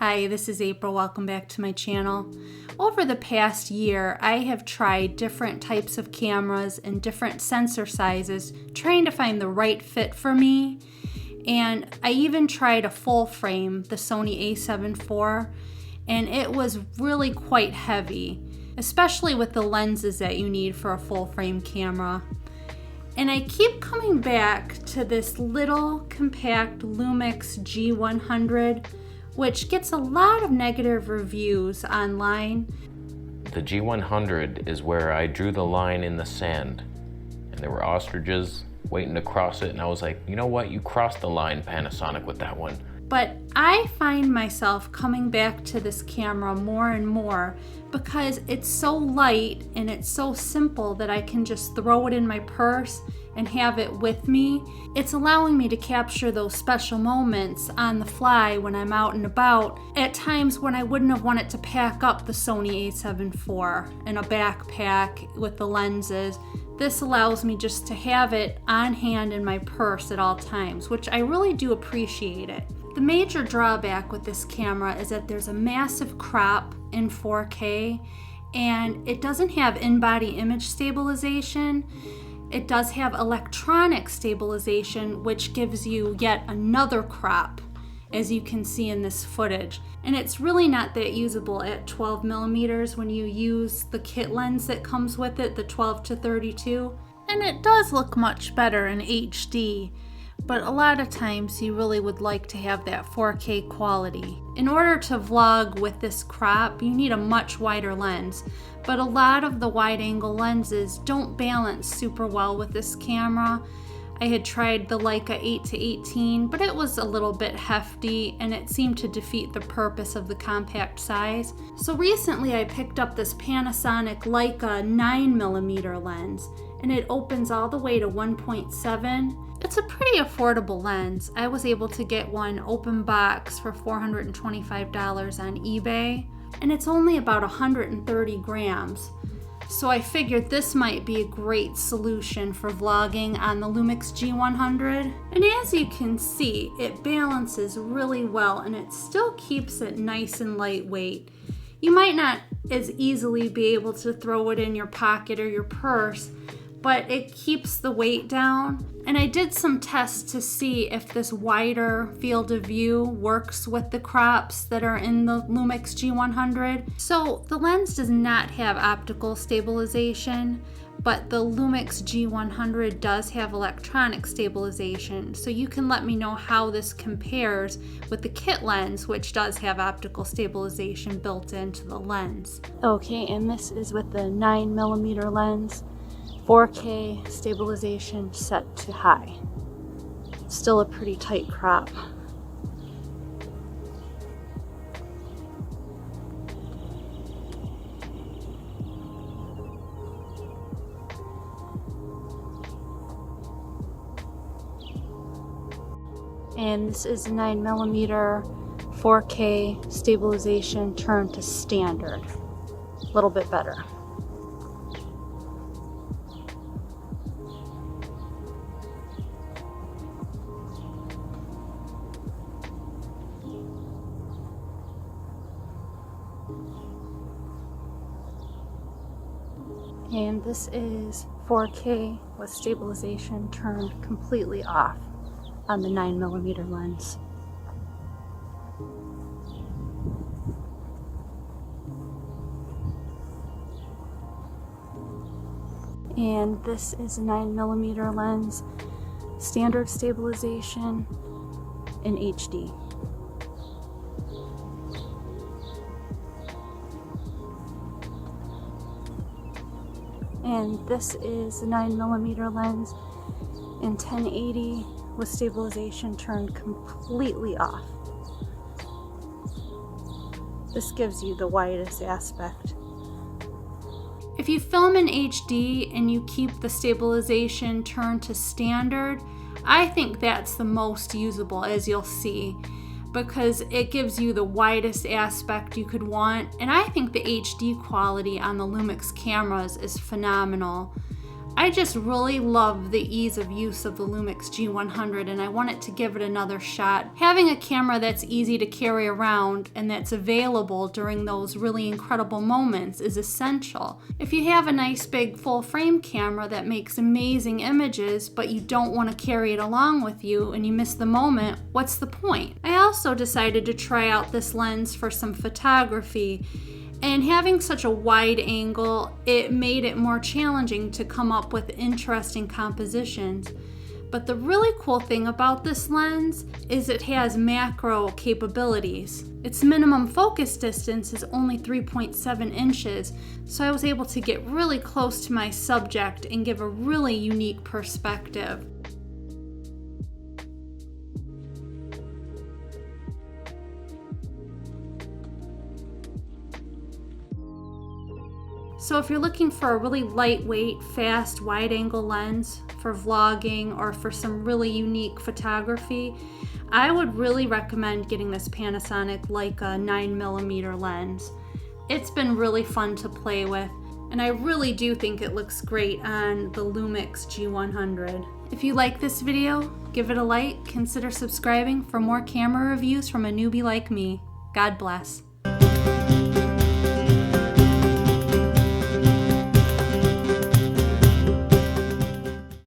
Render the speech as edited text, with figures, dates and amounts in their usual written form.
Hi, this is April. Welcome back to my channel. Over the past year, I have tried different types of cameras and different sensor sizes, trying to find the right fit for me. And I even tried a full frame, the Sony a7 IV, and it was really quite heavy, especially with the lenses that you need for a full frame camera. And I keep coming back to this little compact Lumix G100, which gets a lot of negative reviews online. The G100 is where I drew the line in the sand, and there were ostriches waiting to cross it, and I was like, you know what, you crossed the line, Panasonic, with that one. But I find myself coming back to this camera more and more because it's so light and it's so simple that I can just throw it in my purse and have it with me. It's allowing me to capture those special moments on the fly when I'm out and about at times when I wouldn't have wanted to pack up the Sony a7 IV in a backpack with the lenses. This allows me just to have it on hand in my purse at all times, which I really do appreciate it. The major drawback with this camera is that there's a massive crop in 4K and it doesn't have in-body image stabilization. It does have electronic stabilization, which gives you yet another crop, as you can see in this footage. And it's really not that usable at 12mm when you use the kit lens that comes with it, the 12-32. And it does look much better in HD, but a lot of times you really would like to have that 4K quality. In order to vlog with this crop, you need a much wider lens, but a lot of the wide-angle lenses don't balance super well with this camera. I had tried the Leica 8-18, but it was a little bit hefty and it seemed to defeat the purpose of the compact size. So recently I picked up this Panasonic Leica 9mm lens, and it opens all the way to 1.7. It's a pretty affordable lens. I was able to get one open box for $425 on eBay, and it's only about 130 grams. So I figured this might be a great solution for vlogging on the Lumix G100. And as you can see, it balances really well and it still keeps it nice and lightweight. You might not as easily be able to throw it in your pocket or your purse, but it keeps the weight down. And I did some tests to see if this wider field of view works with the crops that are in the Lumix G100. So the lens does not have optical stabilization, but the Lumix G100 does have electronic stabilization. So you can let me know how this compares with the kit lens, which does have optical stabilization built into the lens. Okay, and this is with the 9mm lens. 4K stabilization set to high. Still a pretty tight crop. And this is 9mm 4K stabilization turned to standard. A little bit better. And this is 4K with stabilization turned completely off on the 9mm lens. And this is a 9mm lens, standard stabilization in HD. And this is a 9mm lens in 1080 with stabilization turned completely off. This gives you the widest aspect. If you film in HD and you keep the stabilization turned to standard, I think that's the most usable, as you'll see, because it gives you the widest aspect you could want. And I think the HD quality on the Lumix cameras is phenomenal. I just really love the ease of use of the Lumix G100, and I wanted to give it another shot. Having a camera that's easy to carry around and that's available during those really incredible moments is essential. If you have a nice big full frame camera that makes amazing images, but you don't want to carry it along with you and you miss the moment, what's the point? I also decided to try out this lens for some photography. And having such a wide angle, it made it more challenging to come up with interesting compositions. But the really cool thing about this lens is it has macro capabilities. Its minimum focus distance is only 3.7 inches, so I was able to get really close to my subject and give a really unique perspective. So if you're looking for a really lightweight, fast, wide-angle lens for vlogging or for some really unique photography, I would really recommend getting this Panasonic Leica 9mm lens. It's been really fun to play with, and I really do think it looks great on the Lumix G100. If you like this video, give it a like, consider subscribing for more camera reviews from a newbie like me. God bless.